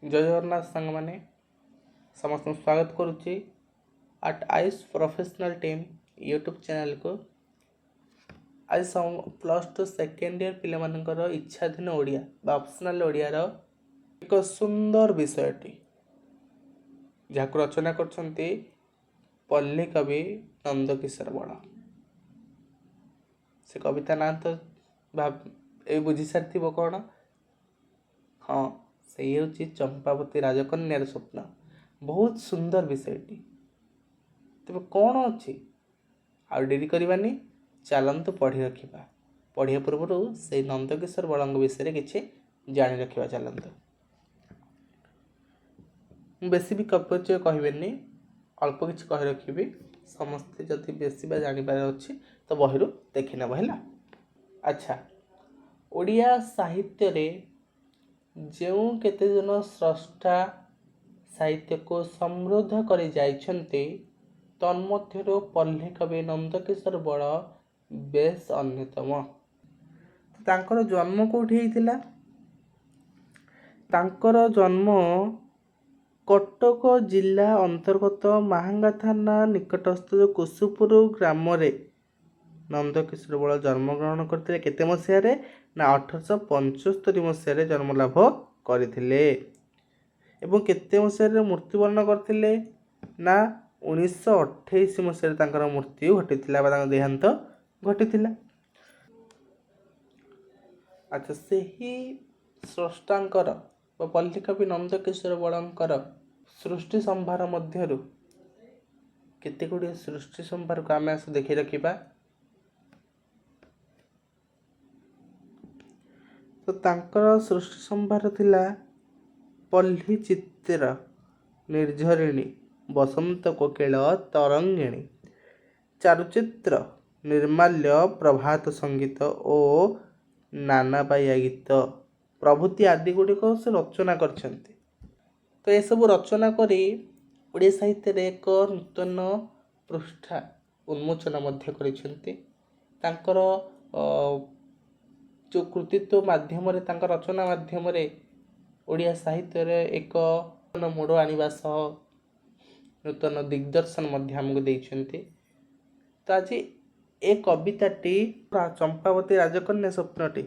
जय जगन्नाथ सांग मैंने समस्त स्वागत करुच्ची आट Ayush professional team YouTube channel को। आज +2 सेकेंड ईयर पिलाମାନଙ୍କର इच्छाधीन ओडिया बा ऑप्शनल ओडियार एक सुंदर विषयटी जहाँ रचना करछंती पल्ली कवि नंदकिशोर बड़। से कविता ना तो भाव ए बुझी सारी कौन? हाँ, से हूँ चंपावती राजकन्यार स्वप्न। बहुत सुंदर विषयटी। तेज कौन अच्छी आ डेरी करवानी, चलतु पढ़ी रखा। पढ़िया पूर्व से नंदकिशोर बड़ंग विषय किसी जाणी रखा। चलतु बेसी भी परिचय कहबेनी, अल्प किसी कही रखी। समस्ते जदि बेसी बा जानिबार अच्छी तो बही देखी नब है। अच्छा, ओडिया साहित्य रे जो केते जन स्रष्टा साहित्य को समृद्ध कर जाइछन्ते तन्मध्यरु पल्ली कवि नंदकिशोर बड़ बेस अन्यतम। तांकर जन्म कोठी हेतिला? तांकर जन्म कटक जिला अंतर्गत महांगा थाना निकटस्थ कुसुपुर ग्राम रे नंदकिशोर बड़ जन्मग्रहण करते। केते मसीह ना 1875 मसीह जन्म लाभ करथिले एवं केते मसीह मृत्युवरण करथिले ना 1928 मसीह तांकर मृत्यु घटिथिला बा तांकर देहांत घटिथिला। अच्छा, सेही स्रष्टांकर पल्ली कवि नंदकिशोर बड़ंकर सृष्टि संभार मध्यरु केते गुड़िए सृष्टि संभार को आम आस देखी रखा। तो तांकर सृष्टि संभार थिला पल्ली चित्र, निर्झरिणी, बसंत कोकिल, तरंगिणी, चारुचित्र, निर्माल्य, प्रभात संगीत और नानाबाया गीत प्रभृति आदि गुड़िक से रचना करछन्ति। तो ये सब रचना करी ओडिया साहित्य रे एक नूतन पृष्ठा उन्मोचन मध्य करिसेंति। तांकर जो कृतित्व माध्यम रे, तांकर रचना माध्यम रे ओडिया साहित्य रे एक मोड़ आनिबा सह नूतन दिग्दर्शन मध्य हमको देइछन्ति। तो आज ए कविताटी चंपावती राजकन्या स्वप्नटी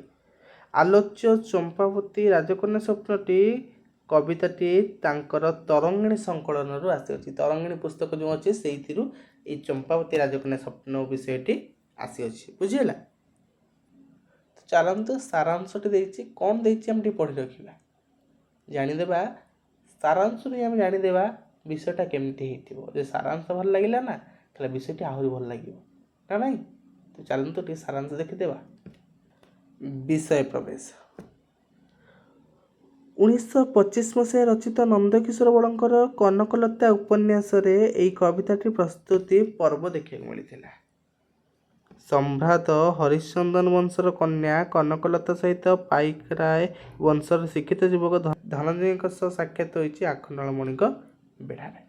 आलोच्य चंपावती राजकन्या स्वप्नटी कविताटी तांकर तरंगिणी संकलन रु आसी अछि। तरंगिणी पुस्तक जो अछि सेइथिरु ए चंपावती राजकन्या स्वप्न विषयटी आसी अछि। बुझिला? तो चलंतु सारांशटी देइछि कोन देइछि हम टी पढि रखिबा, जानिदेबा। सारांश रे हम जानिदेबा विषयटा केमती हेतिबो। जे सारांश भल लागिला ना तले विषयटी आहुरी भल लागिबो ना नहीं। तो चलंतु टी सारांश देखिदेबा। विषय प्रवेश 1925 मसीह रचित नंदकिशोर बड़ंकर कनकलता उपन्यास रे एई कविताटी प्रस्तुति पर्व देखिବାକୁ मिलिथिला। सम्राट हरिश्चंदन वंशर कन्या कनकलता सहित पाइकराय वंशर शिक्षित युवक धनंजय साक्षात होइछि आखंडलमणि बेढ़ारे।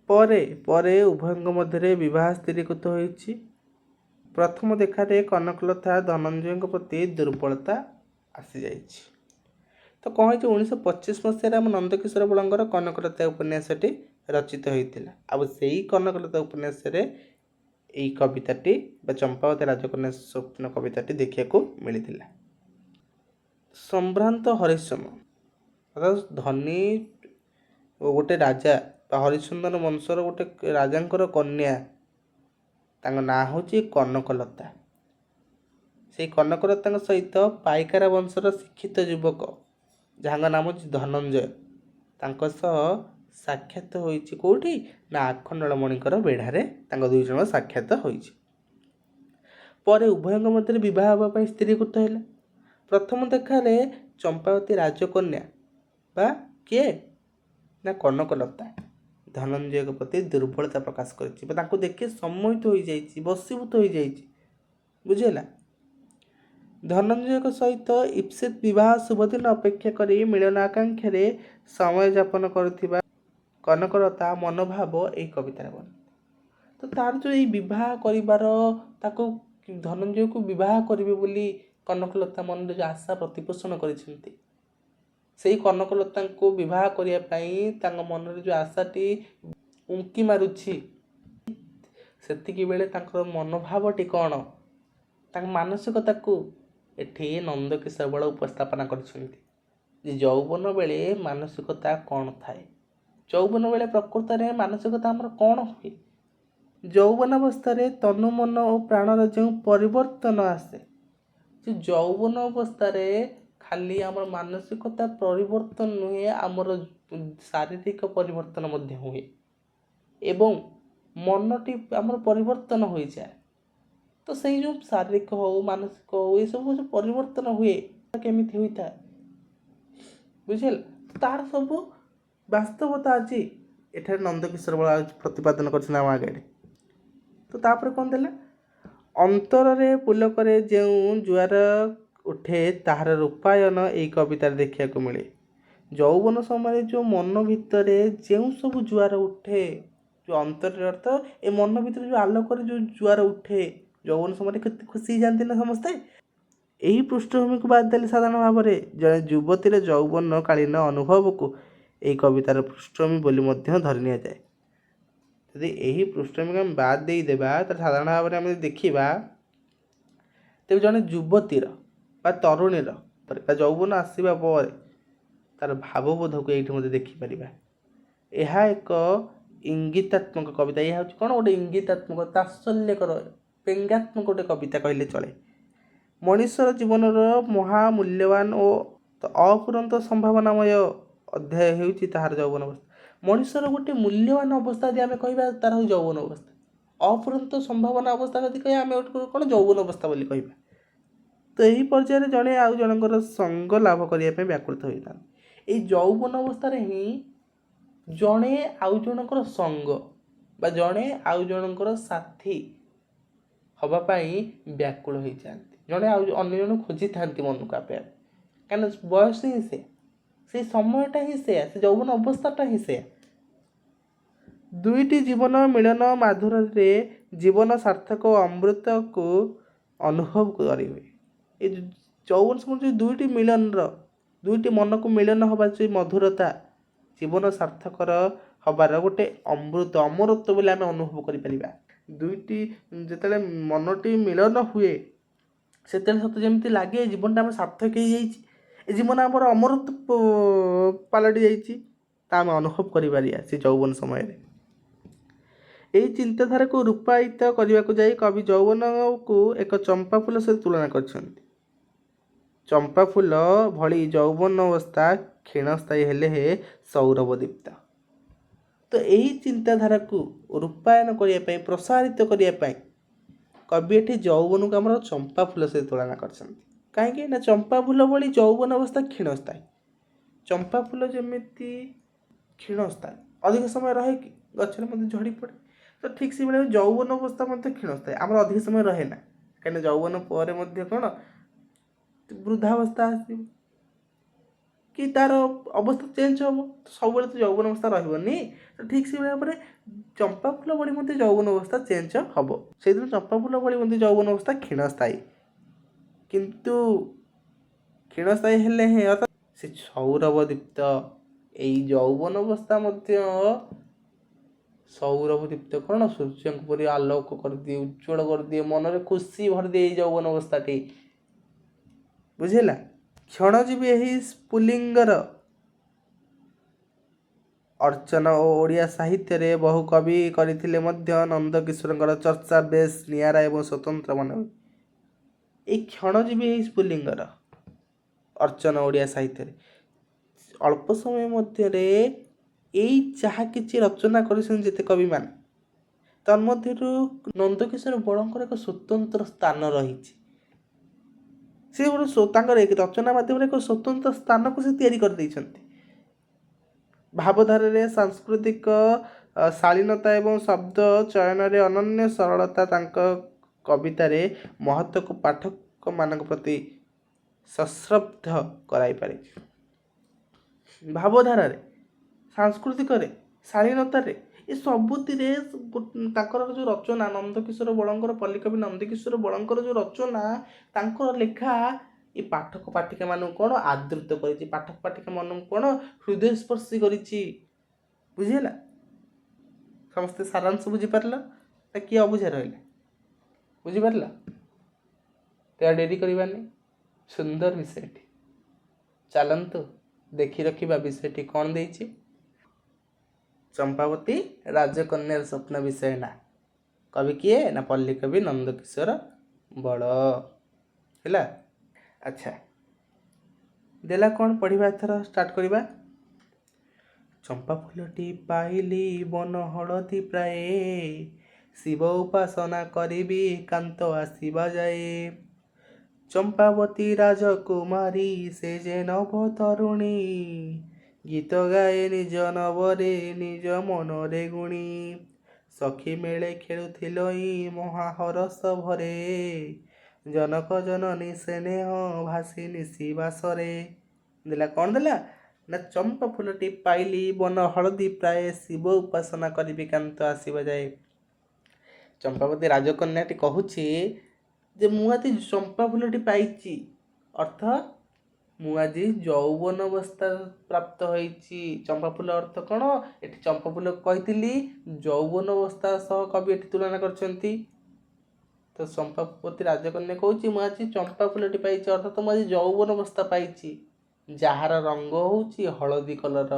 परे उभयଙ୍କ ମଧ୍ୟରେ विवाह स्थिरीकृत होइछि। प्रथम देखारे कनकलता धनंजय प्रति दुर्बलता आसी जाइछि। तो कौन है 1925 मसीह नंदकिशोर बड़ंकर कनकलता उपन्यासटी रचित होइतिला। अब सेही कनकलता उपन्यास रे एई कविताटी बा चंपावती राजकन्या स्वप्न कविताटी देखिବାକୁ मिलितिला। सम्भ्रांत हरिश्चंद्र अर्थात धनी गोटे राजा बा हरिश्चंद्र वंशर गोटे राजांकर कन्या, तांग ना होची कनकलता। से कनकलता सहित पाइकारा वंशर शिक्षित युवक जहाँ नाम होची धनंजय, तांको सह साक्षात होइछि कोठी ना आखंडलमणिकर बेढ़ारे तांको दुई जण साक्षात होइछि। परे उभयଙ୍କ ମଧ୍ୟରେ विवाह हेबा पई स्थिरीकृत हैला। प्रथम देखारे चंपावती राजकन्या बा किए ना कनकलता धनंजय प्रति दुर्बलता प्रकाश करिछि बा तांको देखि सम्मोहित होई जाइछि, बसीभूत होई जाइछि। बुझिला? धनंजय सहित इप्सित विवाह शुभदिन अपेक्षा करी मिलनाकांक्षा रे समय यापन करुथिबा कनकलता मनोभाव एई कवितार बन। तो तार जो एई विवाह करिवार ताको धनंजय को विवाह करिवे बोली କନକଲତା ମନରେ ଯେଉଁ ଆଶା ପ୍ରତିପୋଷଣ କରିଛନ୍ତି, ସେଇ କନକଲତାଙ୍କୁ ବିବାହ କରିବା ପାଇଁ ତାଙ୍କ ମନରେ ଯେଉଁ ଆଶାଟି ଉଙ୍କି ମାରୁଛି, ସେତିକି ବେଳେ ତାଙ୍କର ମନୋଭାବଟି କ'ଣ, ତାଙ୍କ ମାନସିକତାକୁ ଏଠି ନନ୍ଦକିଶୋର ବଳ ଉପସ୍ଥାପନା କରିଛନ୍ତି ଯେ ଯୌବନ ବେଳେ ମାନସିକତା କ'ଣ ଥାଏ। ଯୌବନ ବେଳେ ପ୍ରକୃତରେ ମାନସିକତା ଆମର କ'ଣ ହୁଏ। ଯୌବନ ଅବସ୍ଥାରେ ତନୁ ମନ ଓ ପ୍ରାଣର ଯେଉଁ ପରିବର୍ତ୍ତନ ଆସେ, ଯେ ଯୌବନ ଅବସ୍ଥାରେ ଖାଲି ଆମର ମାନସିକତା ପରିବର୍ତ୍ତନ ନୁହେଁ, ଆମର ଶାରୀରିକ ପରିବର୍ତ୍ତନ ମଧ୍ୟ ହୁଏ ଏବଂ ମନଟି ଆମର ପରିବର୍ତ୍ତନ ହୋଇଯାଏ। ତ ସେଇ ଯେଉଁ ଶାରୀରିକ ହଉ ମାନସିକ ହଉ ଏସବୁ ଯେଉଁ ପରିବର୍ତ୍ତନ ହୁଏ କେମିତି ହୋଇଥାଏ ବୁଝିଲେ, ତାର ସବୁ ବାସ୍ତବତା ଆଜି ଏଠାରେ ନନ୍ଦକିଶୋର ବଳ ପ୍ରତିପାଦନ କରିଛନ୍ତି ଆମ ଆଗରେ। ତ ତାପରେ କ'ଣ ଦେଲା, ଅନ୍ତରରେ ପୁଲକରେ ଯେଉଁ ଜୁଆର ଉଠେ ତାହାର ରୂପାୟନ ଏହି କବିତାରେ ଦେଖିବାକୁ ମିଳେ। ଯୌବନ ସମୟରେ ଯେଉଁ ମନ ଭିତରେ ଯେଉଁ ସବୁ ଜୁଆର ଉଠେ, ଯେଉଁ ଅନ୍ତରରେ ଅର୍ଥ ଏ ମନ ଭିତରେ ଯେଉଁ ଆଲୋକରେ ଯେଉଁ ଜୁଆର ଉଠେ, ଯୌବନ ସମୟରେ କେତେ ଖୁସି ହେଇଯାନ୍ତି ନା ସମସ୍ତେ। ଏହି ପୃଷ୍ଠଭୂମିକୁ ବାଦ ଦେଲେ ସାଧାରଣ ଭାବରେ ଜଣେ ଯୁବତୀର ଯୌବନକାଳୀନ ଅନୁଭବକୁ ଏହି କବିତାର ପୃଷ୍ଠଭୂମି ବୋଲି ମଧ୍ୟ ଧରି ନିଆଯାଏ। ଯଦି ଏହି ପୃଷ୍ଠଭୂମିକୁ ଆମେ ବାଦ ଦେଇଦେବା ତାହେଲେ ସାଧାରଣ ଭାବରେ ଆମେ ଦେଖିବା, ତେବେ ଜଣେ ଯୁବତୀର ବା ତରୁଣୀର ବା ଯୌବନ ଆସିବା ପରେ ତାର ଭାବବୋଧକୁ ଏଇଠି ମଧ୍ୟ ଦେଖିପାରିବା। ଏହା ଏକ ଇଙ୍ଗିତାତ୍ମକ କବିତା। ଏହା ହେଉଛି କ'ଣ, ଗୋଟେ ଇଙ୍ଗିତାତ୍ମକ ତାତ୍ସଲ୍ୟକର ବ୍ୟଙ୍ଗାତ୍ମକ ଗୋଟେ କବିତା କହିଲେ ଚଳେ। ମଣିଷର ଜୀବନର ମହାମୂଲ୍ୟବାନ ଓ ଅଫୁରନ୍ତ ସମ୍ଭାବନାମୟ ଅଧ୍ୟାୟ ହେଉଛି ତାହାର ଯୌବନ ଅବସ୍ଥା। ମଣିଷର ଗୋଟେ ମୂଲ୍ୟବାନ ଅବସ୍ଥା ଯଦି ଆମେ କହିବା ତାର ହେଉଛି ଯୌବନ ଅବସ୍ଥା। ଅଫୁରନ୍ତ ସମ୍ଭାବନା ଅବସ୍ଥା ଯଦି କହିବା ଆମେ କ'ଣ ଯୌବନ ଅବସ୍ଥା ବୋଲି କହିବା। ତ ଏହି ପର୍ଯ୍ୟାୟରେ ଜଣେ ଆଉ ଜଣଙ୍କର ସଙ୍ଗ ଲାଭ କରିବା ପାଇଁ ବ୍ୟାକୁଳିତ ହୋଇଥାନ୍ତି। ଏଇ ଯୌବନ ଅବସ୍ଥାରେ ହିଁ ଜଣେ ଆଉ ଜଣଙ୍କର ସଙ୍ଗ ବା ଜଣେ ଆଉ ଜଣଙ୍କର ସାଥୀ ହେବା ପାଇଁ ବ୍ୟାକୁଳ ହୋଇଯାଆନ୍ତି। ଜଣେ ଆଉ ଅନ୍ୟ ଜଣଙ୍କୁ ଖୋଜିଥାନ୍ତି ମନକୁ ଆପେ ଆପେ, କାହିଁକିନା ବୟସ ହିଁ ସେଇ ସମୟଟା ହିଁ ସେୟା, ସେ ଯୌବନ ଅବସ୍ଥାଟା ହିଁ ସେୟା। ଦୁଇଟି ଜୀବନ ମିଳନ ମାଧୁର୍ଯ୍ୟରେ ଜୀବନ ସାର୍ଥକ ଓ ଅମୃତକୁ ଅନୁଭବ କରିହୁଏ। ଏ ଯୌବନ ସମୟରେ ଯେଉଁ ଦୁଇଟି ମିଳନର, ଦୁଇଟି ମନକୁ ମିଳନ ହେବା ଯେଉଁ ମଧୁରତା, ଜୀବନ ସାର୍ଥକର ହେବାର ଗୋଟେ ଅମରତ୍ୱ ବୋଲି ଆମେ ଅନୁଭବ କରିପାରିବା। ଦୁଇଟି ଯେତେବେଳେ ମନଟି ମିଳନ ହୁଏ ସେତେବେଳେ ସତେ ଯେମିତି ଲାଗେ ଏ ଜୀବନଟା ଆମର ସାର୍ଥକ ହେଇଯାଇଛି, ଏ ଜୀବନ ଆମର ଅମରତ୍ୱ ପାଲଟି ଯାଇଛି, ତା ଆମେ ଅନୁଭବ କରିପାରିବା ସେ ଯୌବନ ସମୟରେ। ଏହି ଚିନ୍ତାଧାରାକୁ ରୂପାୟିତ କରିବାକୁ ଯାଇ କବି ଯୌବନକୁ ଏକ ଚମ୍ପା ଫୁଲ ସହିତ ତୁଳନା କରିଛନ୍ତି। ଚମ୍ପା ଫୁଲ ଭଳି ଯୌବନ ଅବସ୍ଥା କ୍ଷୀଣସ୍ଥାୟୀ ହେଲେ ସୌରଭ ଦୀପ୍ତ। ତ ଏହି ଚିନ୍ତାଧାରାକୁ ରୂପାୟନ କରିବା ପାଇଁ, ପ୍ରସାରିତ କରିବା ପାଇଁ କବି ଏଠି ଯୌବନକୁ ଆମର ଚମ୍ପା ଫୁଲ ସହିତ ତୁଳନା କରିଛନ୍ତି। କାହିଁକି ନା ଚମ୍ପା ଫୁଲ ଭଳି ଯୌବନ ଅବସ୍ଥା କ୍ଷୀଣସ୍ଥାୟୀ। ଚମ୍ପା ଫୁଲ ଯେମିତି କ୍ଷୀଣସ୍ଥାୟୀ, ଅଧିକ ସମୟ ରହେ କି ଗଛରେ ମଧ୍ୟ ଝଡ଼ି ପଡ଼େ, ତ ଠିକ୍ ସେଭଳି ଯୌବନ ଅବସ୍ଥା ମଧ୍ୟ କ୍ଷୀଣସ୍ଥାୟୀ, ଆମର ଅଧିକ ସମୟ ରହେ ନା। କାହିଁକିନା ଯୌବନ ପରେ ମଧ୍ୟ କ'ଣ ବୃଦ୍ଧାବସ୍ଥା ଆସିବ କି ତାର ଅବସ୍ଥା ଚେଞ୍ଜ ହେବ, ସବୁବେଳେ ତ ଯୌବନ ଅବସ୍ଥା ରହିବନି। ତ ଠିକ୍ ସେଭଳି ଭାବରେ ଚମ୍ପା ଫୁଲ ଭଳି ମଧ୍ୟ ଯୌବନ ଅବସ୍ଥା ଚେଞ୍ଜ ହେବ। ସେଇଦିନ ଚମ୍ପା ଫୁଲ ଭଳି ମଧ୍ୟ ଯୌବନ ଅବସ୍ଥା କ୍ଷୀଣସ୍ଥାୟୀ, କିନ୍ତୁ କ୍ଷୀଣସ୍ଥାୟୀ ହେଲେ ହିଁ ଅର୍ଥାৎ ସେ ସୌରଭ ଦୀପ୍ତ। ଏଇ ଯୌବନ ଅବସ୍ଥା ମଧ୍ୟ ସୌରଭ ଦୀପ୍ତ, କ'ଣ ସୂର୍ଯ୍ୟଙ୍କ ପରି ଆଲୋକ କରିଦିଏ, ଉଜ୍ଜ୍ୱଳ କରିଦିଏ, ମନରେ ଖୁସି ଭରିଦିଏ ଏଇ ଯୌବନ ଅବସ୍ଥାଟି, ବୁଝିଲା। କ୍ଷଣଜୀବୀ ଏହି ସ୍ଫୁଲିଙ୍ଗର ଅର୍ଚ୍ଚନା ଓ ଓଡ଼ିଆ ସାହିତ୍ୟରେ ବହୁ କବି କରିଥିଲେ ମଧ୍ୟ ନନ୍ଦକିଶୋରଙ୍କର ଚର୍ଚ୍ଚା ବେଶ୍ ନିଆରା ଏବଂ ସ୍ୱତନ୍ତ୍ର ମନେ ହୁଏ। এই କ୍ଷଣଜୀବୀ ଏହି ସ୍ଫୁଲିଙ୍ଗର ଅର୍ଚ୍ଚନା ଓଡ଼ିଆ ସାହିତ୍ୟରେ ଅଳ୍ପ ସମୟ ମଧ୍ୟରେ ଏଇ ଯାହା କିଛି ରଚନା କରିଛନ୍ତି ଯେତେ କବିମାନେ, ତନ୍ମଧ୍ୟରୁ ନନ୍ଦକିଶୋର ବଳଙ୍କର ଏକ ସ୍ୱତନ୍ତ୍ର ସ୍ଥାନ ରହିଛି। ସେ ଗୋଟେ ତାଙ୍କର ରଚନା ମାଧ୍ୟମରେ ଏକ ସ୍ୱତନ୍ତ୍ର ସ୍ଥାନକୁ ସେ ତିଆରି କରିଦେଇଛନ୍ତି। ଭାବଧାରାରେ ସାଂସ୍କୃତିକ ଶାଳୀନତା ଏବଂ ଶବ୍ଦ ଚୟନରେ ଅନନ୍ୟ ସରଳତା ତାଙ୍କ କବିତାରେ ମହତ୍ତ୍ୱକୁ ପାଠକମାନଙ୍କ ପ୍ରତି ସଶ୍ରବ୍ଧ କରାଇପାରିଛି। ଭାବଧାରାରେ, ସାଂସ୍କୃତିକରେ, ଶାଳୀନତାରେ ଏ ସବୁଥିରେ ତାଙ୍କର ଯେଉଁ ରଚନା ନନ୍ଦକିଶୋର ବଳଙ୍କର ପଲ୍ଲୀକବି ନନ୍ଦକିଶୋର ବଳଙ୍କର ଯେଉଁ ରଚନା ତାଙ୍କର ଲେଖା ଏ ପାଠକ ପାଠିକାମାନଙ୍କୁ କ'ଣ ଆଦୃତ କରିଛି, ପାଠକ ପାଠିକାମାନଙ୍କୁ କ'ଣ ହୃଦୟସ୍ପର୍ଶୀ କରିଛି। ବୁଝିହେଲା? ସମସ୍ତେ ସାରାଂଶ ବୁଝିପାରିଲ ନା କିଏ ଅବୁଝା ରହିଲେ? ବୁଝିପାରିଲ? ତେଣୁ ଡେରି କରିବାନି, ସୁନ୍ଦର ବିଷୟଟି। ଚାଲନ୍ତୁ ଦେଖି ରଖିବା ବିଷୟଟି କ'ଣ ଦେଇଛି। ଚମ୍ପାବତୀ ରାଜକନ୍ୟାର ସ୍ୱପ୍ନ ବିଷୟ ନା କବି କିଏ ନା ପଲ୍ଲୀକବି ନନ୍ଦକିଶୋର ବଳ। ହେଲା? ଆଚ୍ଛା, ଦେଲା କ'ଣ ପଢ଼ିବା, ଏଥର ଷ୍ଟାର୍ଟ କରିବା। ଚମ୍ପା ଫୁଲଟି ପାଇଲି ବନ ହଳଦୀ ପ୍ରାଏ, ଶିବ ଉପାସନା କରିବି କାନ୍ତ ଆସିବା ଯାଏ। ଚମ୍ପାବତୀ ରାଜକୁମାରୀ ସେ ଯେ ନବ ତରୁଣୀ, ଗୀତ ଗାଏ ନିଜ ନବରେ ନିଜ ମନରେ ଗୁଣି। ସଖୀ ମେଳେ ଖେଳୁଥିଲଇ ମହାହରସ ଭରେ, ଜନକ ଜନନୀ ସ୍ନେହ ଭାସି ନିଶି ବାସରେ। ଦେଲା କ'ଣ ଦେଲା ନା ଚମ୍ପା ଫୁଲଟି ପାଇଲି ବନ ହଳଦୀ ପ୍ରାୟ, ଶିବ ଉପାସନା କରିବି କାନ୍ତ ଆସିବା ଯାଏ। ଚମ୍ପାବତୀ ରାଜକନ୍ୟାଟି କହୁଛି ଯେ ମୁଁ ଆଜି ଚମ୍ପା ଫୁଲଟି ପାଇଛି, ଅର୍ଥ ମୁଁ ଆଜି ଯୌବନ ଅବସ୍ଥା ପ୍ରାପ୍ତ ହୋଇଛି। ଚମ୍ପା ଫୁଲ ଅର୍ଥ କ'ଣ? ଏଠି ଚମ୍ପା ଫୁଲ କହିଥିଲି ଯୌବନ ଅବସ୍ଥା ସହ କବି ଏଠି ତୁଳନା କରିଛନ୍ତି। ତ ଚମ୍ପାବତୀ ରାଜକନ୍ୟା କହୁଛି ମୁଁ ଆଜି ଚମ୍ପା ଫୁଲଟି ପାଇଛି, ଅର୍ଥାତ୍ ମୁଁ ଆଜି ଯୌବନ ଅବସ୍ଥା ପାଇଛି, ଯାହାର ରଙ୍ଗ ହେଉଛି ହଳଦୀ କଲର,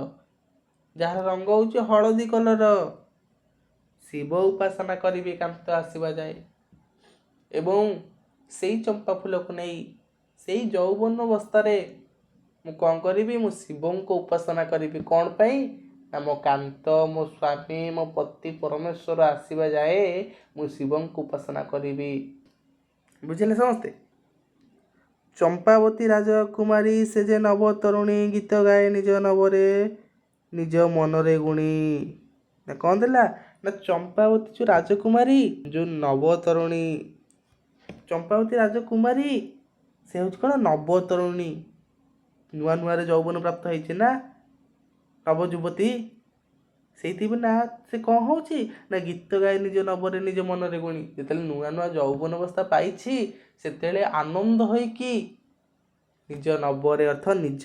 ଯାହାର ରଙ୍ଗ ହେଉଛି ହଳଦୀ କଲର। ଶିବ ଉପାସନା କରିବି କାନ୍ତ ଆସିବା ଯାଏ। ଏବଂ ସେଇ ଚମ୍ପା ଫୁଲକୁ ନେଇ ସେଇ ଯୌବନ ଅବସ୍ଥାରେ ମୁଁ କ'ଣ କରିବି? ମୁଁ ଶିବଙ୍କୁ ଉପାସନା କରିବି। କ'ଣ ପାଇଁ ନା ମୋ କାନ୍ତ, ମୋ ସ୍ୱାମୀ, ମୋ ପତି ପରମେଶ୍ୱର ଆସିବା ଯାଏ ମୁଁ ଶିବଙ୍କୁ ଉପାସନା କରିବି। ବୁଝିଲେ ସମସ୍ତେ? ଚମ୍ପାବତୀ ରାଜକୁମାରୀ ସେ ଯେ ନବ ତରୁଣୀ, ଗୀତ ଗାଏ ନିଜ ନବରେ ନିଜ ମନରେ ଗୁଣି। ନା କ'ଣ ଦେଲା ନା ଚମ୍ପାବତୀ ଯେଉଁ ରାଜକୁମାରୀ, ଯେଉଁ ନବତରୁଣୀ, ଚମ୍ପାବତୀ ରାଜକୁମାରୀ ସେ ହେଉଛି କ'ଣ? ନବତରୁଣୀ, ନୂଆ ନୂଆରେ ଯୌବନ ପ୍ରାପ୍ତ ହେଇଛି ନା, ନବ ଯୁବତୀ। ସେଇଥିପାଇଁ ନା ସେ କ'ଣ ହେଉଛି ନା ଗୀତ ଗାଏ ନିଜ ନବରେ ନିଜ ମନରେ ଗୁଣି। ଯେତେବେଳେ ନୂଆ ନୂଆ ଯୌବନ ଅବସ୍ଥା ପାଇଛି ସେତେବେଳେ ଆନନ୍ଦ ହୋଇକି ନିଜ ନବରେ ଅର୍ଥ ନିଜ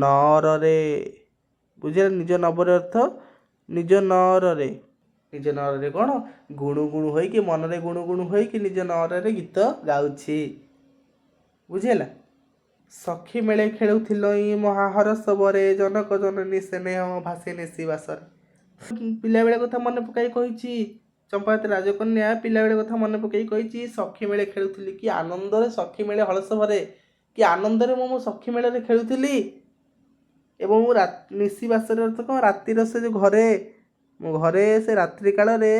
ନରରେ, ବୁଝିଲେ? ନିଜ ନବରେ ଅର୍ଥ ନିଜ ନରରେ, ନିଜ ନରରେ କ'ଣ ଗୁଣୁ ଗୁଣୁ ହୋଇକି, ମନରେ ଗୁଣୁ ଗୁଣୁ ହୋଇକି ନିଜ ନରରେ ଗୀତ ଗାଉଛି। ବୁଝିହେଲା? ସଖୀ ମେଳେ ଖେଳୁଥିଲଇ ମହାହରସ ବରେ, ଜନକ ଜନନୀ ସ୍ନେହ ଭାସି ନିଶି ବାସରେ। ପିଲାବେଳେ କଥା ମନେ ପକାଇ କହିଛି ଚମ୍ପାବତୀ ରାଜକନ୍ୟା, ପିଲାବେଳେ କଥା ମନେ ପକାଇ କହିଛି ସଖୀ ମେଳେ ଖେଳୁଥିଲି, କି ଆନନ୍ଦରେ ସଖୀ ମେଳେ ହଳସ ଭରେ, କି ଆନନ୍ଦରେ ମୁଁ ମୋ ସଖୀ ମେଳରେ ଖେଳୁଥିଲି। ଏବଂ ନିଶି ବାସରେ ଅର୍ଥ କ'ଣ? ରାତିର ସେ ଯେଉଁ ଘରେ, ମୋ ଘରେ ସେ ରାତ୍ରି କାଳରେ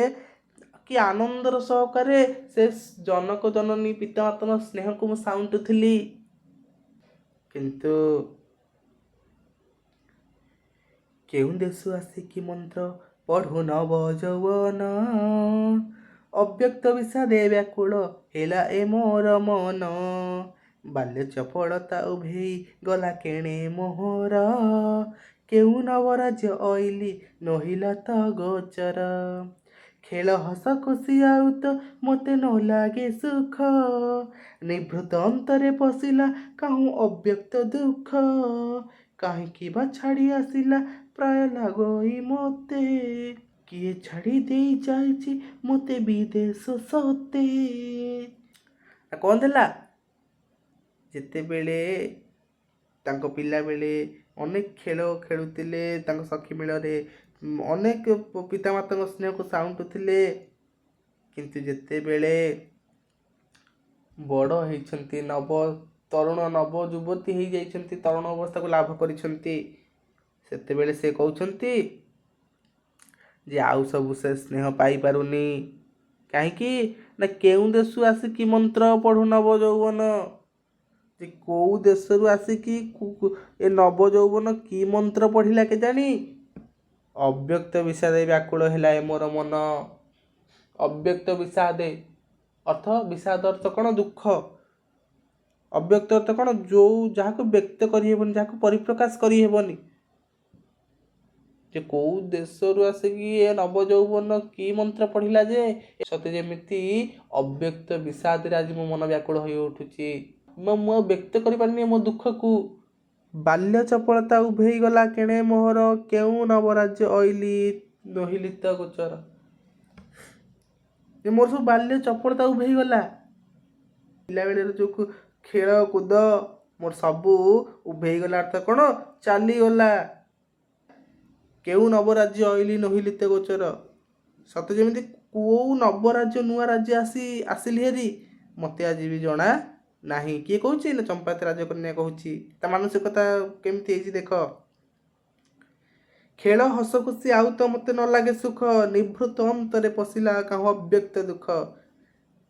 କି ଆନନ୍ଦର ସହକାରେ ସେ ଜନକ ଜନନୀ ପିତାମାତାଙ୍କ ସ୍ନେହକୁ ମୁଁ ସାଉଣ୍ଟୁଥିଲି। କିନ୍ତୁ କେଉଁ ଦେଶୁ ଆସିକି ମନ୍ତ୍ର ପଢ଼ୁ ନବ ଯୌବନ, ଅବ୍ୟକ୍ତ ବିଷାଦେ ବ୍ୟାକୁଳ ହେଲା ଏ ମୋର ମନ। ବାଲ୍ୟ ଚପଳତା ଉଭେଇ ଗଲା କେଣେ ମୋହର, କେଉଁ ନବରାଜ୍ୟ ଅଇଲି ନହିଲା ତ ଗୋଚର। ଖେଳ ହସ ଖୁସି ଆଉ ତ ମୋତେ ନ ଲାଗେ ସୁଖ, ନିଭୃତ ଅନ୍ତରେ ପଶିଲା କାହୁଁ ଅବ୍ୟକ୍ତ ଦୁଃଖ। କାହିଁକି ବା ଛାଡ଼ି ଆସିଲା ପ୍ରାୟ ଲାଗଇ ମୋତେ, କିଏ ଛାଡ଼ି ଦେଇ ଯାଇଛି ମୋତେ ବିଦେଶ ସତେ। କ'ଣ ଦେଲା? ଯେତେବେଳେ ତାଙ୍କ ପିଲାବେଳେ ଅନେକ ଖେଳ ଖେଳୁଥିଲେ, ତାଙ୍କ ସଖୀ ମେଳରେ ଅନେକ ପିତାମାତାଙ୍କ ସ୍ନେହକୁ ସାଉଣ୍ଟୁଥିଲେ, କିନ୍ତୁ ଯେତେବେଳେ ବଡ଼ ହେଇଛନ୍ତି, ତରୁଣ ନବ ଯୁବତୀ ହେଇଯାଇଛନ୍ତି, ତରୁଣ ଅବସ୍ଥାକୁ ଲାଭ କରିଛନ୍ତି, ସେତେବେଳେ ସେ କହୁଛନ୍ତି ଯେ ଆଉ ସବୁ ସେ ସ୍ନେହ ପାଇପାରୁନି। କାହିଁକି ନା କେଉଁ ଦେଶରୁ ଆସିକି ମନ୍ତ୍ର ପଢ଼ୁ ନବ ଯୌବନ, ଯେ କେଉଁ ଦେଶରୁ ଆସିକି ଏ ନବ ଯୌବନ କି ମନ୍ତ୍ର ପଢ଼ିଲା କେଜାଣି। ଅବ୍ୟକ୍ତ ବିଷାଦେ ବ୍ୟାକୁଳ ହେଲା ଏ ମୋର ମନ। ଅବ୍ୟକ୍ତ ବିଷାଦେ ଅର୍ଥ, ବିଷାଦ ଅର୍ଥ କ'ଣ? ଦୁଃଖ। ଅବ୍ୟକ୍ତ ଅର୍ଥ କ'ଣ? ଯେଉଁ ଯାହାକୁ ବ୍ୟକ୍ତ କରିହେବନି, ଯାହାକୁ ପରିପ୍ରକାଶ କରିହେବନି। ଯେ କେଉଁ ଦେଶରୁ ଆସିକି ଏ ନବଯୌବନ କି ମନ୍ତ୍ର ପଢ଼ିଲା ଯେ ସତେ ଯେମିତି ଅବ୍ୟକ୍ତ ବିଷାଦରେ ଆଜି ମୋ ମନ ବ୍ୟାକୁଳ ହୋଇ ଉଠୁଛି। ମୁଁ ବ୍ୟକ୍ତ କରିପାରିନି ମୋ ଦୁଃଖକୁ। ବାଲ୍ୟ ଚପଳତା ଉଭେଇଗଲା କେଣେ ମୋହର, କେଉଁ ନବରାଜ୍ୟ ଅଇଲି ନୋହିଲିତ ଗୋଚର। ଯେ ମୋର ସବୁ ବାଲ୍ୟ ଚପଳତା ଉଭେଇଗଲା, ପିଲାବେଳେର ଯେଉଁ ଖେଳ କୁଦ ମୋର ସବୁ ଉଭେଇଗଲା। ଅର୍ଥ କ'ଣ? ଚାଲିଗଲା। କେଉଁ ନବରାଜ୍ୟ ଅଇଲି ନୋହିଲିତ ଗୋଚର। ସତେ ଯେମିତି କେଉଁ ନବରାଜ୍ୟ ନୂଆ ରାଜ୍ୟ ଆସିଲି ହେରି ମୋତେ ଆଜି ବି ଜଣା ନାହିଁ। କିଏ କହୁଛି ନା ଚମ୍ପାବତୀ ରାଜକନ୍ୟା କହୁଛି। ତା ମାନସିକତା କେମିତି ହେଇଛି ଦେଖ। ଖେଳ ହସ ଖୁସି ଆଉ ତ ମୋତେ ନ ଲାଗେ ସୁଖ, ନିଭୃତ ଅନ୍ତରେ ପଶିଲା କାହୁଁ ଅବ୍ୟକ୍ତ ଦୁଃଖ।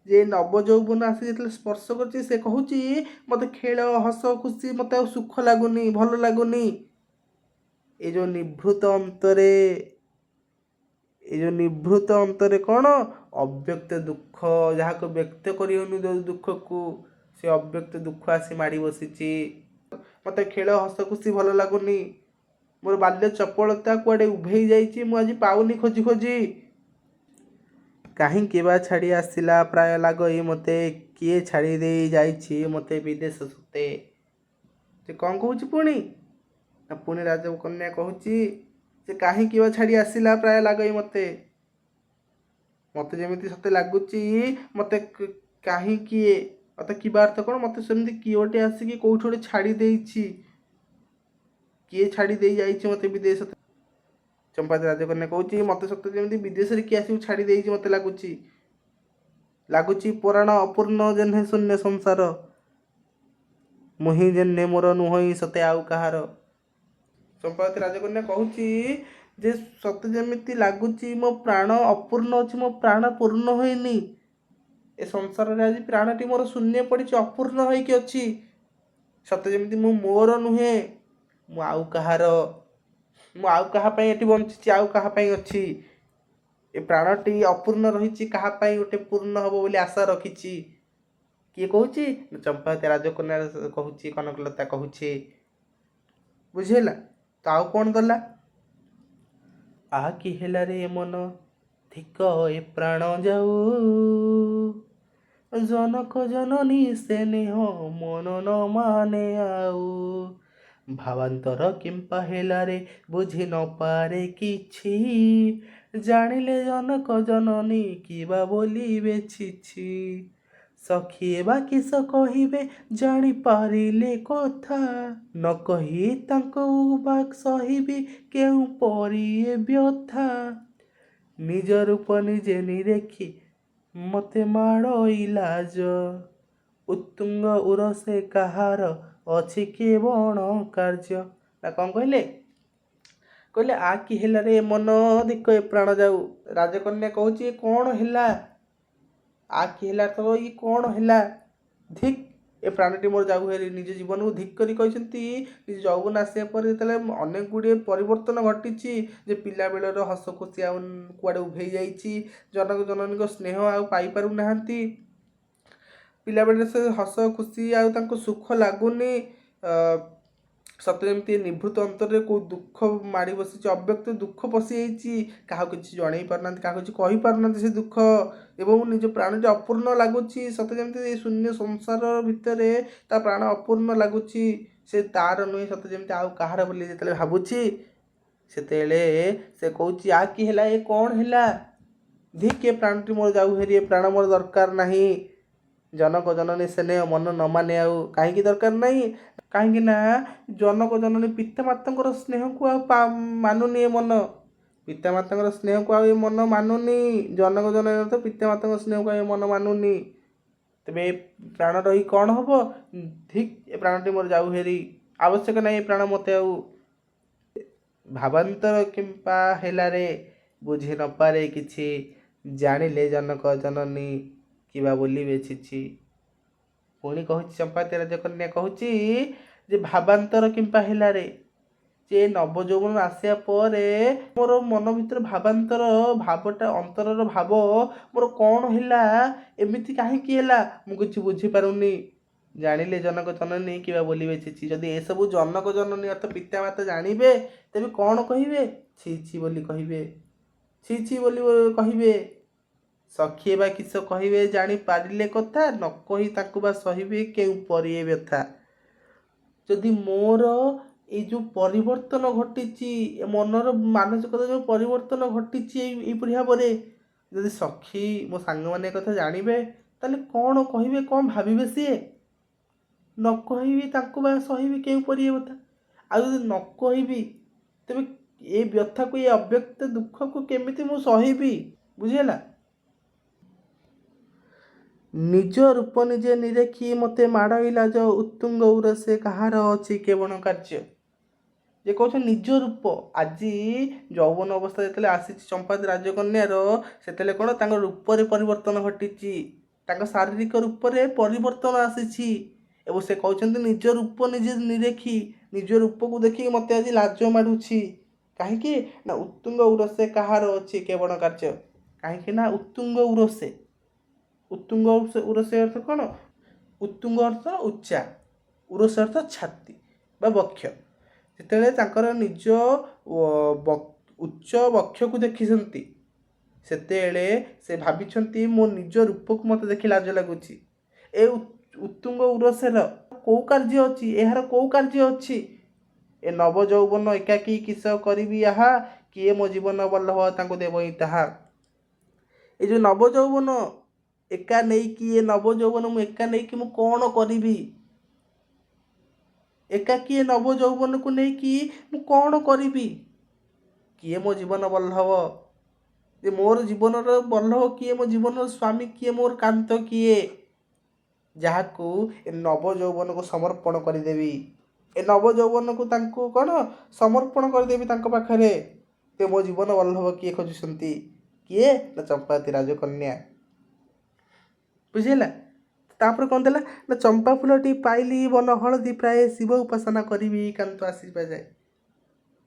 ଯେ ନବଯୌବନ ଆସି ଯେତେବେଳେ ସ୍ପର୍ଶ କରୁଛି ସେ କହୁଛି ମୋତେ ଖେଳ ହସ ଖୁସି ମୋତେ ଆଉ ସୁଖ ଲାଗୁନି, ଭଲ ଲାଗୁନି। ଏ ଯେଉଁ ନିଭୃତ ଅନ୍ତରେ କ'ଣ? ଅବ୍ୟକ୍ତ ଦୁଃଖ। ଯାହାକୁ ବ୍ୟକ୍ତ କରି ହେଉନି ଯେଉଁ ଦୁଃଖକୁ, ସେ ଅବ୍ୟକ୍ତ ଦୁଃଖ ଆସି ମାଡ଼ି ବସିଛି। ମୋତେ ଖେଳ ହସ ଖୁସି ଭଲ ଲାଗୁନି। ମୋର ବାଲ୍ୟ ଚପଳତା କୁଆଡ଼େ ଉଭେଇ ଯାଇଛି, ମୁଁ ଆଜି ପାଉନି ଖୋଜି ଖୋଜି। କାହିଁକି ବା ଛାଡ଼ି ଆସିଲା ପ୍ରାୟ ଲାଗଇ ମୋତେ, କିଏ ଛାଡ଼ି ଦେଇ ଯାଇଛି ମୋତେ ବିଦେଶ ସୁତେ। ସେ କ'ଣ କହୁଛି ପୁଣି? ନା ପୁଣି ରାଜକନ୍ୟା କହୁଛି ଯେ କାହିଁକି ବା ଛାଡ଼ି ଆସିଲା ପ୍ରାୟ ଲାଗଇ ମୋତେ। ମୋତେ ଯେମିତି ସତେ ଲାଗୁଛି ମୋତେ କାହିଁକି, ମୋତେ କିବା ଅର୍ଥ କ'ଣ? ମୋତେ ସେମିତି କିଏ ଗୋଟେ ଆସିକି କେଉଁଠି ଗୋଟେ ଛାଡ଼ି ଦେଇଛି। କିଏ ଛାଡ଼ି ଦେଇ ଯାଇଛି ମୋତେ ବିଦେଶ। ଚମ୍ପାବତୀ ରାଜକନ୍ୟା କହୁଛି ମୋତେ ସତେ ଯେମିତି ବିଦେଶରେ କିଏ ଆସିକି ଛାଡ଼ି ଦେଇଛି ମୋତେ ଲାଗୁଛି। ପୁରାଣ ଅପୂର୍ଣ୍ଣ ଯେହ୍ନେ ଶୂନ୍ୟ ସଂସାର, ମୁହିଁ ଯେହ୍ନେ ମୋର ନୁହଁଇ ସତେ ଆଉ କାହାର। ଚମ୍ପାବତୀ ରାଜକନ୍ୟା କହୁଛି ଯେ ସତେ ଯେମିତି ଲାଗୁଛି ମୋ ପ୍ରାଣ ଅପୂର୍ଣ୍ଣ ଅଛି, ମୋ ପ୍ରାଣ ପୂର୍ଣ୍ଣ ହୋଇନି। ଏ ସଂସାରରେ ଆଜି ପ୍ରାଣଟି ମୋର ଶୂନ୍ୟ ପଡ଼ିଛି, ଅପୂର୍ଣ୍ଣ ହୋଇକି ଅଛି। ସତେ ଯେମିତି ମୁଁ ମୋର ନୁହେଁ, ମୁଁ ଆଉ କାହାର। ମୁଁ ଆଉ କାହା ପାଇଁ ଏଠି ବଞ୍ଚିଛି, ଆଉ କାହା ପାଇଁ ଅଛି। ଏ ପ୍ରାଣଟି ଅପୂର୍ଣ୍ଣ ରହିଛି, କାହା ପାଇଁ ଗୋଟେ ପୂର୍ଣ୍ଣ ହେବ ବୋଲି ଆଶା ରଖିଛି। କିଏ କହୁଛି? ଚମ୍ପାବତୀ ରାଜକନ୍ୟା କହୁଛି, କନକଲତା କହୁଛି। ବୁଝିହେଲା ତ? ଆଉ କ'ଣ ଦେଲା? ଆ କି ହେଲା ରେ ମନ ଧିକ ଏ ପ୍ରାଣ ଯାଉ, ଜନକ ଜନନୀ ସ୍ନେହ ମନ ନ ମାନେ ଆଉ। ଭାବାନ୍ତର କିମ୍ପା ହେଲାରେ ବୁଝି ନ ପାରେ କିଛି, ଜାଣିଲେ ଜନକ ଜନନୀ କିବା ବୋଲିବେ ଛି। ସଖିଏ ବା କିସ କହିବେ ଜାଣିପାରିଲେ କଥା, ନ କହି ତାଙ୍କୁ ବା ସହିବି କେଉଁ ପରି ଏ ବ୍ୟଥା। ନିଜ ରୂପ ନିଜେ ନିରେଖି ମୋତେ ମାଡ଼ଇ ଲାଜ, ଉତ୍ତୁଙ୍ଗ ଉରସେ କାହାର ଅଛି କେ ବଣ କାର୍ଯ୍ୟ। ନା କ'ଣ କହିଲେ? କହିଲେ ଆ କି ହେଲା ରେ ମନ ଧିକ ଏ ପ୍ରାଣ ଯାଉ। ରାଜକନ୍ୟା କହୁଛି କ'ଣ ହେଲା? ଆ କି ହେଲା ତ ଇଏ କ'ଣ ହେଲା? ଧିକ୍ ଏ ପ୍ରାଣଟି ମୋର ଯାଉ ହେରି। ନିଜ ଜୀବନକୁ ଧିକ୍ କରି କହିଛନ୍ତି। ନିଜ ଯୌବନ ଆସିବା ପରେ ଯେତେବେଳେ ଅନେକ ଗୁଡ଼ିଏ ପରିବର୍ତ୍ତନ ଘଟିଛି, ଯେ ପିଲାବେଳର ହସ ଖୁସି ଆଉ କୁଆଡ଼େ ଉଭେଇ ଯାଇଛି, ଜନକ ଜନନୀଙ୍କ ସ୍ନେହ ଆଉ ପାଇପାରୁନାହାନ୍ତି। ପିଲାବେଳରେ ସେ ହସ ଖୁସି ଆଉ ତାଙ୍କୁ ସୁଖ ଲାଗୁନି। ସତେ ଯେମିତି ନିଭୃତ ଅନ୍ତରରେ କେଉଁ ଦୁଃଖ ମାଡ଼ି ବସିଛି, ଅବ୍ୟକ୍ତ ଦୁଃଖ ପଶିଯାଇଛି। କାହାକୁ କିଛି ଜଣେଇ ପାରୁନାହାନ୍ତି, କାହାକୁ କିଛି କହିପାରୁନାହାନ୍ତି ସେ ଦୁଃଖ। ଏବଂ ନିଜ ପ୍ରାଣଟି ଅପୂର୍ଣ୍ଣ ଲାଗୁଛି। ସତେ ଯେମିତି ଏ ଶୂନ୍ୟ ସଂସାର ଭିତରେ ତା ପ୍ରାଣ ଅପୂର୍ଣ୍ଣ ଲାଗୁଛି। ସେ ତାର ନୁହେଁ, ସତେ ଯେମିତି ଆଉ କାହାର ବୋଲି ଯେତେବେଳେ ଭାବୁଛି, ସେତେବେଳେ ସେ କହୁଛି ଆ କି ହେଲା, ଏ କ'ଣ ହେଲା? ଧିକ୍ ଏ ପ୍ରାଣଟି ମୋର ଯାଉ ହେରି, ଏ ପ୍ରାଣ ମୋର ଦରକାର ନାହିଁ। ଜନକ ଜନନୀ ସ୍ନେହ ମନ ନ ମାନେ ଆଉ। କାହିଁକି ଦରକାର ନାହିଁ? କାହିଁକି ନା ଜନକ ଜନନୀ ପିତାମାତାଙ୍କର ସ୍ନେହକୁ ଆଉ ମାନୁନି ଏ ମନ। ପିତାମାତାଙ୍କର ସ୍ନେହକୁ ଆଉ ଏ ମନ ମାନୁନି। ଜନକ ଜନନୀ ତ ପିତାମାତାଙ୍କ ସ୍ନେହକୁ ଆଉ ଏ ମନ ମାନୁନି। ତେବେ ଏ ପ୍ରାଣ ରହି କ'ଣ ହେବ? ଧିକ୍ ଏ ପ୍ରାଣଟି ମୋର ଯାଉ ହେରି, ଆବଶ୍ୟକ ନାହିଁ ଏ ପ୍ରାଣ ମୋତେ ଆଉ। ଭାବାନ୍ତର କିମ୍ପା ହେଲାରେ ବୁଝି ନ ପାରେ କିଛି, ଜାଣିଲେ ଜନକ ଜନନୀ କିବା ବୋଲିବେ ଛି। ପୁଣି କହୁଛି ଚମ୍ପାବତୀ ରାଜକନ୍ୟା କହୁଛି ଯେ ଭାବାନ୍ତର କିମ୍ପା ହେଲାରେ, ଯେ ନବଯୌବନ ଆସିବା ପରେ ମୋର ମନ ଭିତରେ ଭାବାନ୍ତର ଭାବଟା, ଅନ୍ତରର ଭାବ ମୋର କ'ଣ ହେଲା, ଏମିତି କାହିଁକି ହେଲା ମୁଁ କିଛି ବୁଝିପାରୁନି। ଜାଣିଲେ ଜନକ ଜନନୀ କିବା ବୋଲିବେ ଛିଛି। ଯଦି ଏସବୁ ଜନକ ଜନନୀ ଅର୍ଥ ପିତାମାତା ଜାଣିବେ ତେବେ କ'ଣ କହିବେ? ଛି ଛି ବୋଲି କହିବେ, ଛି ଛି ବୋଲି କହିବେ। ସଖିଏ ବା କିସ କହିବେ ଜାଣି ପାରିଲେ କଥା, ନ କହି ତାଙ୍କୁ ବା ସହିବେ କେଉଁ ପରି ଏ ବ୍ୟଥା। ଯଦି ମୋର ଏଇ ଯେଉଁ ପରିବର୍ତ୍ତନ ଘଟିଛି, ମନର ମାନସିକତା ଯେଉଁ ପରିବର୍ତ୍ତନ ଘଟିଛି ଏଇପରି ଭାବରେ, ଯଦି ସଖୀ ମୋ ସାଙ୍ଗମାନେ ଏ କଥା ଜାଣିବେ ତାହେଲେ କ'ଣ କହିବେ, କ'ଣ ଭାବିବେ ସିଏ? ନ କହିବି ତାଙ୍କୁ ବା ସହିବି କେଉଁପରି ଏ ବ୍ୟଥା। ଆଉ ଯଦି ନ କହିବି ତେବେ ଏ ବ୍ୟଥାକୁ, ଏ ଅବ୍ୟକ୍ତ ଦୁଃଖକୁ କେମିତି ମୁଁ ସହିବି? ବୁଝିହେଲା? ନିଜ ରୂପ ନିଜେ ନିରେଖି ମୋତେ ମାଡ଼ଇ ଲାଜ, ଉତ୍ତୁଙ୍ଗ ଉରସେ କାହାର ଅଛି କେବଳ କାର୍ଯ୍ୟ। ଯେ କହୁଛନ୍ତି ନିଜ ରୂପ, ଆଜି ଯୌବନ ଅବସ୍ଥା ଯେତେବେଳେ ଆସିଛି ଚମ୍ପାବତୀ ରାଜକନ୍ୟାର, ସେତେବେଳେ କ'ଣ ତାଙ୍କ ରୂପରେ ପରିବର୍ତ୍ତନ ଘଟିଛି, ତାଙ୍କ ଶାରୀରିକ ରୂପରେ ପରିବର୍ତ୍ତନ ଆସିଛି। ଏବଂ ସେ କହୁଛନ୍ତି ନିଜ ରୂପ ନିଜେ ନିରେଖି, ନିଜ ରୂପକୁ ଦେଖିକି ମୋତେ ଆଜି ଲାଜ ମାଡ଼ୁଛି। କାହିଁକି ନା ଉତ୍ତୁଙ୍ଗ ଉରସେ କାହାର ଅଛି କେବଳ କାର୍ଯ୍ୟ। କାହିଁକି ନା ଉତ୍ତୁଙ୍ଗ ଉରସେ, ଉତ୍ତୁଙ୍ଗ ଉରସେ ଅର୍ଥ କ'ଣ? ଉତ୍ତୁଙ୍ଗ ଅର୍ଥ ଉଚ୍ଚା, ଉରସ ଅର୍ଥ ଛାତି ବା ବକ୍ଷ। ଯେତେବେଳେ ତାଙ୍କର ନିଜ ଉଚ୍ଚ ବକ୍ଷକୁ ଦେଖିଛନ୍ତି ସେତେବେଳେ ସେ ଭାବିଛନ୍ତି ମୋ ନିଜ ରୂପକୁ ମୋତେ ଦେଖି ଲାଜ ଲାଗୁଛି। ଏ ଉତ୍ତୁଙ୍ଗ ଉରସେର କେଉଁ କାର୍ଯ୍ୟ ଅଛି? ଏହାର କେଉଁ କାର୍ଯ୍ୟ ଅଛି? ଏ ନବ ଯୌବନ ଏକାକୀ କିସ କରିବି ଆହା, କିଏ ମୋ ଜୀବନ ବଲ୍ଲଭ ତାଙ୍କୁ ଦେବଇ ତାହା। ଏ ଯେଉଁ ନବ ଯୌବନ ଏକା ନେଇକି, ଏ ନବ ଯୌବନ ମୁଁ ଏକା ନେଇକି ମୁଁ କ'ଣ କରିବି? ଏକାକୀ ଏ ନବ ଯୌବନକୁ ନେଇକି ମୁଁ କ'ଣ କରିବି? କିଏ ମୋ ଜୀବନ ବଲ୍ଲଭ? ଯେ ମୋର ଜୀବନର ବଲ୍ଲଭ କିଏ? ମୋ ଜୀବନର ସ୍ୱାମୀ କିଏ? ମୋର କାନ୍ତ କିଏ? ଯାହାକୁ ଏ ନବ ଯୌବନକୁ ସମର୍ପଣ କରିଦେବି, ଏ ନବ ଯୌବନକୁ ତାଙ୍କୁ କ'ଣ ସମର୍ପଣ କରିଦେବି ତାଙ୍କ ପାଖରେ। ସେ ମୋ ଜୀବନ ବଲ୍ଲଭ କିଏ ଖୋଜୁଛନ୍ତି? କିଏ? ନା ଚମ୍ପାବତୀ ରାଜକନ୍ୟା। ବୁଝିହେଲା? ତାପରେ କ'ଣ ଦେଲା ନା ଚମ୍ପା ଫୁଲଟି ପାଇଲି ବନ ହଳଦୀ ପ୍ରାୟ, ଶିବ ଉପାସନା କରିବି କାନ୍ତ ଆସିବା ଯାଏ।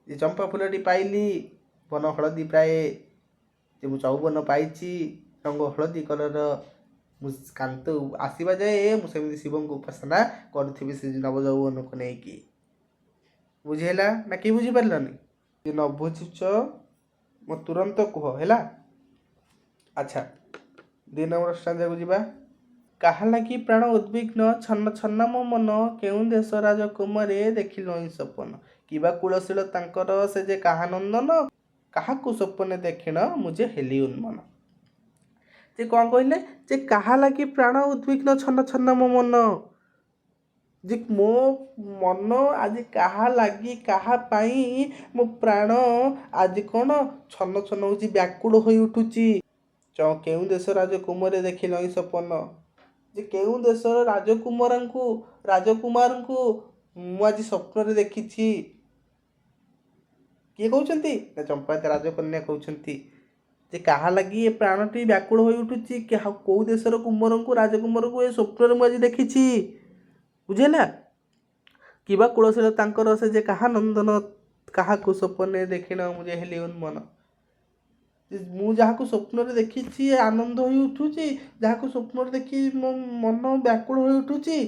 ଯେ ଚମ୍ପା ଫୁଲଟି ପାଇଲି ବନ ହଳଦୀ ପ୍ରାୟ, ଯେ ମୁଁ ଯୌବନ ପାଇଛି ରଙ୍ଗ ହଳଦୀ କଲର, ମୁଁ କାନ୍ତ ଆସିବା ଯାଏ ମୁଁ ସେମିତି ଶିବଙ୍କୁ ଉପାସନା କରୁଥିବି ସେ ନବ ଯୌବନକୁ ନେଇକି। ବୁଝିହେଲା ନା କି ବୁଝିପାରିଲନି? ଯେ ନ ବୁଝୁଛ ମୋ ତୁରନ୍ତ କୁହ ହେଲା। ଆଚ୍ଛା, 2 ନମ୍ବର ଷ୍ଟାଞ୍ଜାକୁ ଯିବା। କାହା ଲାଗି ପ୍ରାଣ ଉଦ୍ବିଗ୍ନ, ଛନ୍ନ ଛନ୍ନ ମୋ ମନ, କେଉଁ ଦେଶ ରାଜକୁମାରେ ଦେଖିଲଇଁ ସପନ। କିବା କୁଳଶୀଳ ତାଙ୍କର ସେ ଯେ କାହା ନନ୍ଦନ, କାହାକୁ ସ୍ୱପ୍ନେ ଦେଖିଣ ମୁଁ ଯେ ହେଲି ଉନ୍ମନ। ଯେ କ'ଣ କହିଲେ? ଯେ କାହା ଲାଗି ପ୍ରାଣ ଉଦ୍ବିଗ୍ନ, ଛନ୍ନ ଛନ୍ନ ମୋ ମନ। ଯେ ମୋ ମନ ଆଜି କାହା ଲାଗି, କାହା ପାଇଁ ମୋ ପ୍ରାଣ ଆଜି କ'ଣ ଛନ୍ନ ଛନ୍ନ ହେଉଛି, ବ୍ୟାକୁଳ ହୋଇ ଉଠୁଛି। କେଉଁ ଦେଶ ରାଜକୁମାରେ ଦେଖିଲଇଁ ସପନ। ଯେ କେଉଁ ଦେଶର ରାଜକୁମାରଙ୍କୁ ମୁଁ ଆଜି ସ୍ୱପ୍ନରେ ଦେଖିଛି। କିଏ କହୁଛନ୍ତି? ନା ଚମ୍ପାବତୀ ରାଜକନ୍ୟା କହୁଛନ୍ତି। ଯେ କାହା ଲାଗି ଏ ପ୍ରାଣଟି ବ୍ୟାକୁଳ ହୋଇ ଉଠୁଛି, କେଉଁ ଦେଶର ରାଜକୁମାରଙ୍କୁ ଏ ସ୍ୱପ୍ନରେ ମୁଁ ଆଜି ଦେଖିଛି। ବୁଝିହେଲା? କିବା କୁଳଶୀଳ ତାଙ୍କର ସେ ଯେ କାହା ନନ୍ଦନ, କାହାକୁ ସ୍ୱପ୍ନେ ଦେଖିଣ ମୁଁ ଯେ ହେଲି ଉନ୍ମନ। ମୁଁ ଯାହାକୁ ସ୍ୱପ୍ନରେ ଦେଖିଛି ଆନନ୍ଦ ହୋଇ ଉଠୁଛି, ଯାହାକୁ ସ୍ୱପ୍ନରେ ଦେଖି ମୋ ମନ ବ୍ୟାକୁଳ ହୋଇ ଉଠୁଛି।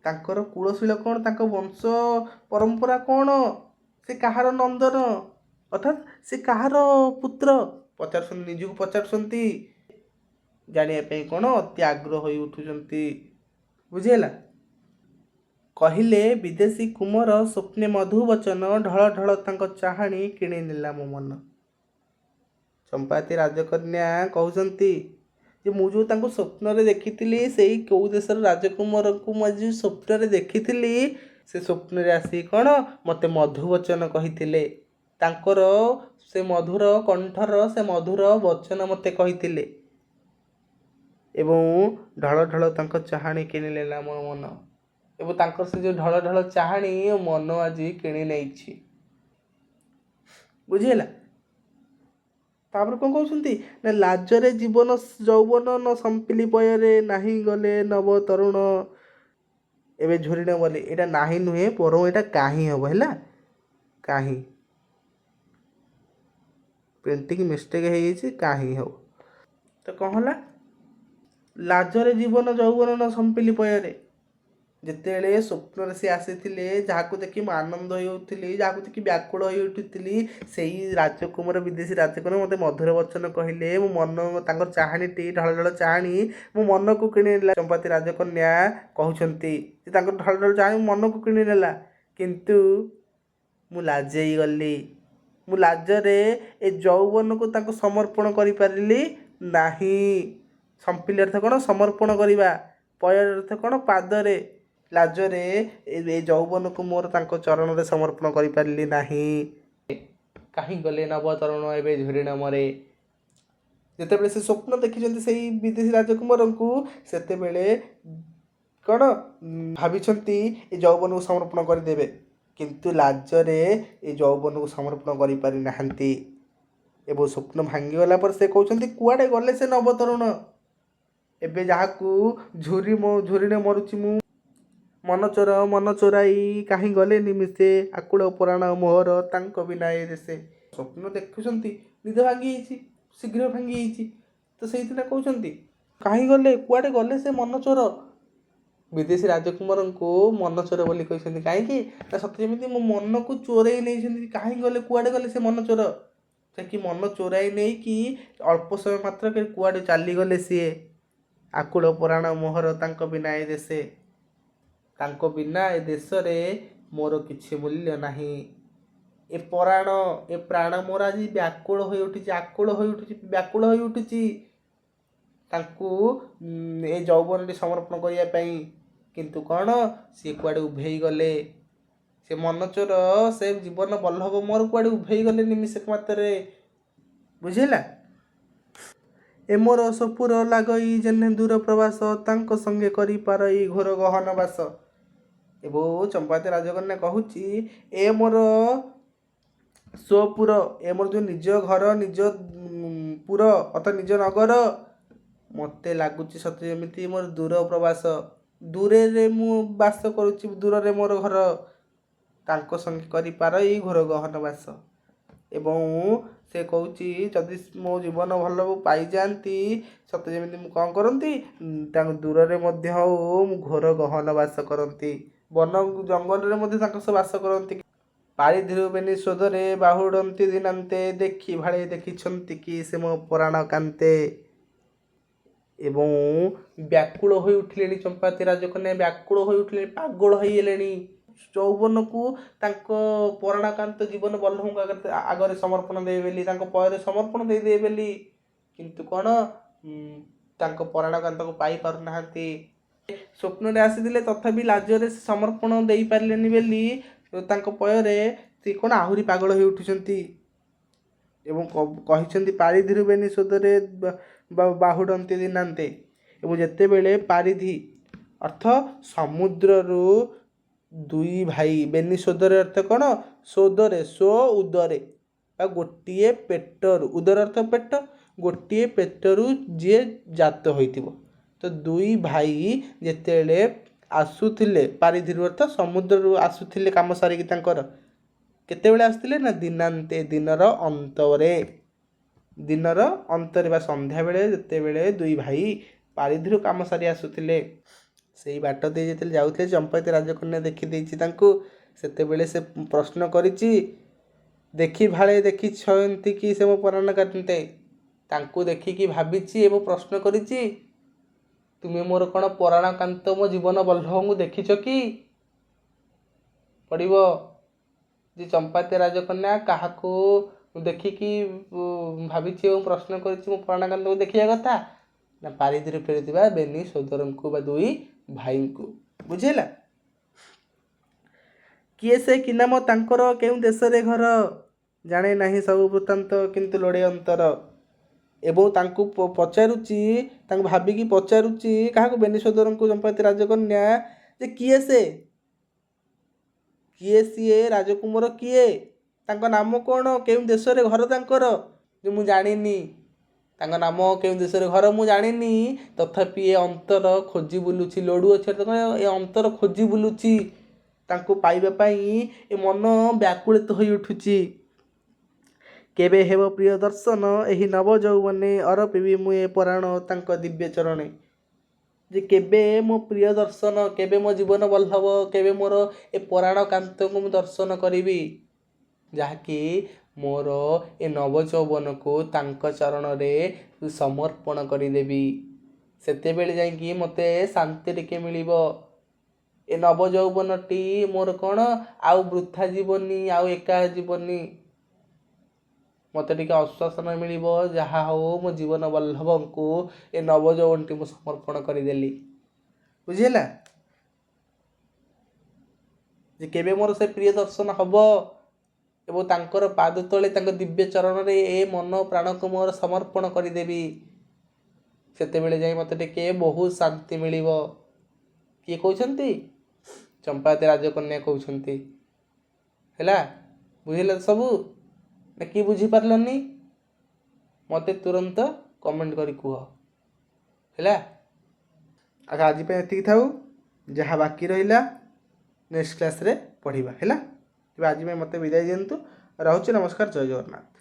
ତାଙ୍କର କୁଳଶୀଳ କ'ଣ? ତାଙ୍କ ବଂଶ ପରମ୍ପରା କ'ଣ? ସେ କାହାର ନନ୍ଦନ, ଅର୍ଥାତ୍ ସେ କାହାର ପୁତ୍ର? ପଚାରୁଛନ୍ତି, ନିଜକୁ ପଚାରୁଛନ୍ତି, ଜାଣିବା ପାଇଁ କ'ଣ ଅତି ଆଗ୍ରହ ହୋଇ ଉଠୁଛନ୍ତି। ବୁଝିହେଲା? କହିଲେ ବିଦେଶୀ କୁମର ସ୍ୱପ୍ନେ ମଧୁ ବଚନ, ଢଳ ଢଳ ତାଙ୍କ ଚାହାଣୀ କିଣି ନେଲା ମୋ ମନ। ଚମ୍ପାବତୀ ରାଜକନ୍ୟା କହୁଛନ୍ତି ଯେ ମୁଁ ଯେଉଁ ତାଙ୍କୁ ସ୍ୱପ୍ନରେ ଦେଖିଥିଲି, ସେଇ କେଉଁ ଦେଶର ରାଜକୁମାରଙ୍କୁ ମୁଁ ଆଜି ସ୍ୱପ୍ନରେ ଦେଖିଥିଲି, ସେ ସ୍ୱପ୍ନରେ ଆସି କ'ଣ ମୋତେ ମଧୁବଚନ କହିଥିଲେ। ତାଙ୍କର ସେ ମଧୁର କଣ୍ଠର ସେ ମଧୁର ବଚନ ମୋତେ କହିଥିଲେ। ଏବଂ ଢଳ ଢଳ ତାଙ୍କ ଚାହାଣୀ କିଣି ନେଲା ମୋ ମନ। ଏବଂ ତାଙ୍କର ସେ ଯେଉଁ ଢଳ ଢଳ ଚାହାଣୀ ମନ ଆଜି କିଣି ନେଇଛି। ବୁଝିହେଲା? ତାପରେ କ'ଣ କହୁଛନ୍ତି ନା ଲାଜରେ ଜୀବନ ଯୌବନ ନ ସମ୍ପିଲି ପୟରେ, ନାହିଁ ଗଲେ ନବ ତରୁଣ ଏବେ ଝୁରିଣ ବୋଲି। ଏଇଟା ନାହିଁ ନୁହେଁ, ବରଂ ଏଇଟା କାହିଁ ହେବ। ହେଲା? କାହିଁ ପ୍ରିଣ୍ଟିଂ ମିଷ୍ଟେକ୍ ହେଇଯାଇଛି, କାହିଁ ହେବ। ତ କ'ଣ ହେଲା? ଲାଜରେ ଜୀବନ ଯୌବନ ନ ସମ୍ପିଲି ପୟରେ, ଯେତେବେଳେ ସ୍ୱପ୍ନରେ ସେ ଆସିଥିଲେ, ଯାହାକୁ ଦେଖି ମୁଁ ଆନନ୍ଦ ହୋଇଉଠିଲି, ଯାହାକୁ ଦେଖି ବ୍ୟାକୁଳ ହୋଇ ଉଠୁଥିଲି, ସେଇ ରାଜକୁମାର ବିଦେଶୀ ରାଜକୁମାର ମୋତେ ମଧୁର ବଚନ କହିଲେ। ମୋ ମନ, ତାଙ୍କର ଚାହାଣୀଟି ଢଳ ଢଳ ଚାହାଣୀ ମୋ ମନକୁ କିଣି ନେଲା। ଚମ୍ପାବତୀ ରାଜକନ୍ୟା କହୁଛନ୍ତି ଯେ ତାଙ୍କର ଢଳ ଢଳ ଚାହାଣୀ ମୋ ମନକୁ କିଣି ନେଲା, କିନ୍ତୁ ମୁଁ ଲାଜେଇ ଗଲି। ମୁଁ ଲାଜରେ ଏ ଯୌବନକୁ ତାଙ୍କୁ ସମର୍ପଣ କରିପାରିଲି ନାହିଁ। ସମ୍ପିଲି ଅର୍ଥ କ'ଣ? ସମର୍ପଣ କରିବା। ପୟ ଅର୍ଥ କ'ଣ? ପାଦରେ। ଲାଜରେ ଏ ଯୌବନକୁ ମୋର ତାଙ୍କ ଚରଣରେ ସମର୍ପଣ କରିପାରିଲି ନାହିଁ। କାହିଁ ଗଲେ ନବତରୁଣ ଏବେ ଝୁରିଣ ମରେ। ଯେତେବେଳେ ସେ ସ୍ୱପ୍ନ ଦେଖିଛନ୍ତି ସେଇ ବିଦେଶୀ ରାଜକୁମାରଙ୍କୁ, ସେତେବେଳେ କ'ଣ ଭାବିଛନ୍ତି ଏ ଯୌବନକୁ ସମର୍ପଣ କରିଦେବେ, କିନ୍ତୁ ଲାଜରେ ଏ ଯୌବନକୁ ସମର୍ପଣ କରିପାରି ନାହାନ୍ତି। ଏବଂ ସ୍ୱପ୍ନ ଭାଙ୍ଗିଗଲା ପରେ ସେ କହୁଛନ୍ତି କୁଆଡ଼େ ଗଲେ ସେ ନବତରୁଣ? ଏବେ ଯାହାକୁ ଝୁରିଣେ ମରୁଛି ମୁଁ। ମନ ଚୋରାଇ କାହିଁ ଗଲେ ନିମିଷେ, ଆକୁଳ ପରାଣ ମୋହର ତାଙ୍କ ବିନା ଏ ଦେଶେ। ସ୍ୱପ୍ନ ଦେଖୁଛନ୍ତି, ନିଦ ଭାଙ୍ଗି ଯାଇଛି, ଶୀଘ୍ର ଭାଙ୍ଗି ଯାଇଛି, ତ ସେଇଥିପାଇଁ କହୁଛନ୍ତି କାହିଁ ଗଲେ, କୁଆଡ଼େ ଗଲେ ସେ ମନଚୋର। ବିଦେଶୀ ରାଜକୁମାରଙ୍କୁ ମନଚୋର ବୋଲି କହିଛନ୍ତି। କାହିଁକି ନା ସତେ ଯେମିତି ମୋ ମନକୁ ଚୋରେଇ ନେଇଛନ୍ତି। କାହିଁ ଗଲେ, କୁଆଡ଼େ ଗଲେ ସେ ମନଚୋର। ସେ କି ମନ ଚୋରାଇ ନେଇକି ଅଳ୍ପ ସମୟ ମାତ୍ରକେ କୁଆଡ଼େ ଚାଲିଗଲେ ସିଏ। ଆକୁଳ ପରାଣ ମୋହର ତାଙ୍କ ବିନା ଏ ଦେଶେ। ତାଙ୍କ ବିନା ଏ ଦେଶରେ ମୋର କିଛି ମୂଲ୍ୟ ନାହିଁ। ଏ ପରାଣ, ଏ ପ୍ରାଣ ମୋର ଆଜି ବ୍ୟାକୁଳ ହୋଇ ଉଠିଛି, ଆକୁଳ ହୋଇ ଉଠିଛି, ବ୍ୟାକୁଳ ହୋଇ ଉଠିଛି ତାଙ୍କୁ ଏ ଯୌବନଟି ସମର୍ପଣ କରିବା ପାଇଁ। କିନ୍ତୁ କ'ଣ, ସିଏ କୁଆଡ଼େ ଉଭେଇ ଗଲେ। ସେ ମନଚୋର, ସେ ଜୀବନ ବଲ୍ଲଭ ମୋର କୁଆଡ଼େ ଉଭେଇ ଗଲେ ନିମିଷକ ମାତ୍ରରେ। ବୁଝିଲା? ଏ ମୋର ସପୁର ଲାଗଇ ଯେହ୍ନେ ଦୂର ପ୍ରବାସ, ତାଙ୍କ ସଙ୍ଗେ କରିପାର ଏଇ ଘୋର ଗହନ ବାସ। ଏବଂ ଚମ୍ପାବତୀ ରାଜକନ୍ୟା କହୁଛି ଏ ମୋର ସ୍ୱପୁର, ଏ ମୋର ଯେଉଁ ନିଜ ଘର, ନିଜ ପୁର ଅର୍ଥାତ୍ ନିଜ ନଗର, ମୋତେ ଲାଗୁଛି ସତେ ଯେମିତି ମୋର ଦୂର ପ୍ରବାସ। ଦୂରରେ ମୁଁ ବାସ କରୁଛି, ଦୂରରେ ମୋର ଘର, ତାଙ୍କ ସଙ୍ଗେ କରିପାର ଏଇ ଘୋର ଗହନ ବାସ। ଏବଂ ସେ କହୁଛି ଯଦି ମୋ ଜୀବନ ଭଲ ପାଇଯାଆନ୍ତି, ସତେ ଯେମିତି ମୁଁ କ'ଣ କରନ୍ତି, ତାଙ୍କ ଦୂରରେ ମଧ୍ୟ ହଉ ମୁଁ ଘୋର ଗହନ ବାସ କରନ୍ତି, ବନ ଜଙ୍ଗଲରେ ମଧ୍ୟ ତାଙ୍କ ସହ ବାସ କରନ୍ତି। ପାରିଧିରୁ ବେନି ସ୍ୱଦରେ ବାହୁଡ଼ନ୍ତି ଦିନାନ୍ତେ, ଦେଖି ଭାଳେ ଦେଖିଛନ୍ତି କି ସେ ମୋ ପରାଣ କାନ୍ତେ। ଏବଂ ବ୍ୟାକୁଳ ହୋଇ ଉଠିଲେଣି ଚମ୍ପାବତୀ ରାଜକନ୍ୟା, ବ୍ୟାକୁଳ ହୋଇ ଉଠିଲେଣି, ପାଗଳ ହୋଇଗଲେଣି। ଯୌବନକୁ ତାଙ୍କ ପରାଣାକାନ୍ତ ଜୀବନ ବଲ୍ଲଭଙ୍କ ଆଗରେ ସମର୍ପଣ ଦେବେ ବୋଲି, ତାଙ୍କ ପୟରେ ସମର୍ପଣ ଦେଇଦେବେ ବୋଲି, କିନ୍ତୁ କ'ଣ, ତାଙ୍କ ପରାଣାକାନ୍ତକୁ ପାଇପାରୁନାହାନ୍ତି। ସ୍ୱପ୍ନରେ ଆସିଥିଲେ ତଥାପି ଲାଜରେ ସମର୍ପଣ ଦେଇପାରିଲେନି ବୋଲି ତାଙ୍କ ପୟରେ ସେ କ'ଣ ଆହୁରି ପାଗଳ ହୋଇ ଉଠୁଛନ୍ତି। ଏବଂ କହିଛନ୍ତି ପାରିଧିରୁ ବେନି ସ୍ୱଦରେ ବାହୁଡ଼ନ୍ତି ଦିନାନ୍ତେ। ଏବଂ ଯେତେବେଳେ ପାରିଧି ଅର୍ଥ ସମୁଦ୍ରରୁ ଦୁଇ ଭାଇ, ବେନି ସ୍ୱଦରେ ଅର୍ଥ କ'ଣ, ସ୍ୱଦରେ, ସ୍ୱ ଉଦରେ ବା ଗୋଟିଏ ପେଟରୁ, ଉଦର ଅର୍ଥ ପେଟ, ଗୋଟିଏ ପେଟରୁ ଯିଏ ଜାତ ହୋଇଥିବ। ତ ଦୁଇ ଭାଇ ଯେତେବେଳେ ଆସୁଥିଲେ, ପାରିଧିରୁ ଅର୍ଥ ସମୁଦ୍ରରୁ ଆସୁଥିଲେ କାମ ସାରିକି ତାଙ୍କର, କେତେବେଳେ ଆସିଥିଲେ ନା ଦିନାନ୍ତେ, ଦିନର ଅନ୍ତରେ। ଦିନର ଅନ୍ତରେ ବା ସନ୍ଧ୍ୟାବେଳେ ଯେତେବେଳେ ଦୁଇ ଭାଇ ପାରିଧିରୁ କାମ ସାରି ଆସୁଥିଲେ, ସେଇ ବାଟ ଦେଇ ଯେତେବେଳେ ଯାଉଥିଲେ ଚମ୍ପାବତୀ ରାଜକନ୍ୟା ଦେଖିଦେଇଛି ତାଙ୍କୁ। ସେତେବେଳେ ସେ ପ୍ରଶ୍ନ କରିଛି ଦେଖି ଭାଳେ ଦେଖିଛନ୍ତି କି ସେ ମୋ ପରାଣ କାନ୍ତେ। ତାଙ୍କୁ ଦେଖିକି ଭାବିଛି ଏବଂ ପ୍ରଶ୍ନ କରିଛି ତୁମେ ମୋର କ'ଣ ପରାଣକାନ୍ତ, ମୋ ଜୀବନ ବଲ୍ଲଭଙ୍କୁ ଦେଖିଛ କି? ପଡ଼ିବ ଯେ ଚମ୍ପାବତୀ ରାଜକନ୍ୟା କାହାକୁ ଦେଖିକି ଭାବିଛି ଏବଂ ପ୍ରଶ୍ନ କରିଛି ମୋ ପରାଣକାନ୍ତକୁ ଦେଖିବା କଥା, ନା ପାରିଧିରୁ ଫେରୁଥିବା ବେନି ସୋଦରଙ୍କୁ ବା ଦୁଇ ଭାଇଙ୍କୁ। ବୁଝିଲା? କିଏ ସେ କି ନାମ ତାଙ୍କର, କେଉଁ ଦେଶରେ ଘର, ଜାଣେ ନାହିଁ ସବୁ ବୃତ୍ତାନ୍ତ କିନ୍ତୁ ଲୋଡ଼େ ଅନ୍ତର। ଏବଂ ତାଙ୍କୁ ପଚାରୁଛି, ତାଙ୍କୁ ଭାବିକି ପଚାରୁଛି କାହାକୁ, ବେନି ସୋଦରଙ୍କୁ ଚମ୍ପାବତୀ ରାଜକନ୍ୟା, ଯେ କିଏ ସେ, କିଏ ସିଏ ରାଜକୁମାର, କିଏ, ତାଙ୍କ ନାମ କ'ଣ, କେଉଁ ଦେଶରେ ଘର ତାଙ୍କର, ଯେ ମୁଁ ଜାଣିନି। ତାଙ୍କ ନାମ, କେଉଁ ଦେଶରେ ଘର ମୁଁ ଜାଣିନି, ତଥାପି ଏ ଅନ୍ତର ଖୋଜି ବୁଲୁଛି। ଲୋଡ଼ୁଅଛି ଅର୍ଥ କ'ଣ, ଏ ଅନ୍ତର ଖୋଜି ବୁଲୁଛି ତାଙ୍କୁ ପାଇବା ପାଇଁ, ଏ ମନ ବ୍ୟାକୁଳିତ ହୋଇ ଉଠୁଛି। କେବେ ହେବ ପ୍ରିୟ ଦର୍ଶନ ଏହି ନବ ଯୌବନେ, ଅରପିବି ମୁଁ ଏ ପରାଣ ତାଙ୍କ ଦିବ୍ୟ ଚରଣେ। ଯେ କେବେ ମୋ ପ୍ରିୟ ଦର୍ଶନ, କେବେ ମୋ ଜୀବନ ବଲ୍ଲଭ, କେବେ ମୋର ଏ ପରାଣ କାନ୍ତକୁ ମୁଁ ଦର୍ଶନ କରିବି, ଯାହାକି ମୋର ଏ ନବଯୌବନକୁ ତାଙ୍କ ଚରଣରେ ସମର୍ପଣ କରିଦେବି। ସେତେବେଳେ ଯାଇକି ମୋତେ ଶାନ୍ତି ଟିକେ ମିଳିବ। ଏ ନବଯୌବନଟି ମୋର କ'ଣ ଆଉ ବୃଥା ଯିବନି, ଆଉ ଏକା ଯିବନି। ମୋତେ ଟିକେ ଆଶ୍ୱାସନା ମିଳିବ, ଯାହା ହଉ ମୋ ଜୀବନ ବଲ୍ଲଭଙ୍କୁ ଏ ନବଯୌବନଟି ମୁଁ ସମର୍ପଣ କରିଦେଲି। ବୁଝିହେଲା? ଯେ କେବେ ମୋର ସେ ପ୍ରିୟ ଦର୍ଶନ ହେବ ଏବଂ ତାଙ୍କର ପାଦ ତଳେ, ତାଙ୍କ ଦିବ୍ୟ ଚରଣରେ ଏ ମନ ପ୍ରାଣକୁ ମୋର ସମର୍ପଣ କରିଦେବି। ସେତେବେଳେ ଯାଇ ମୋତେ ଟିକେ ବହୁତ ଶାନ୍ତି ମିଳିବ। କିଏ କହୁଛନ୍ତି? ଚମ୍ପାବତୀ ରାଜକନ୍ୟା କହୁଛନ୍ତି। ହେଲା, ବୁଝିଲେ ସବୁ ନା? କି ବୁଝିପାରିଲନି? ମୋତେ ତୁରନ୍ତ କମେଣ୍ଟ କରି କୁହ। ହେଲା, ଆଚ୍ଛା, ଆଜି ପାଇଁ ଏତିକି ଥାଉ। ଯାହା ବାକି ରହିଲା ନେକ୍ସଟ କ୍ଲାସ୍ରେ ପଢ଼ିବା। ହେଲା, ତେବେ ଆଜି ପାଇଁ ମୋତେ ବିଦାୟ ଦିଅନ୍ତୁ। ରହୁଛି। ନମସ୍କାର, ଜୟ ଜଗନ୍ନାଥ।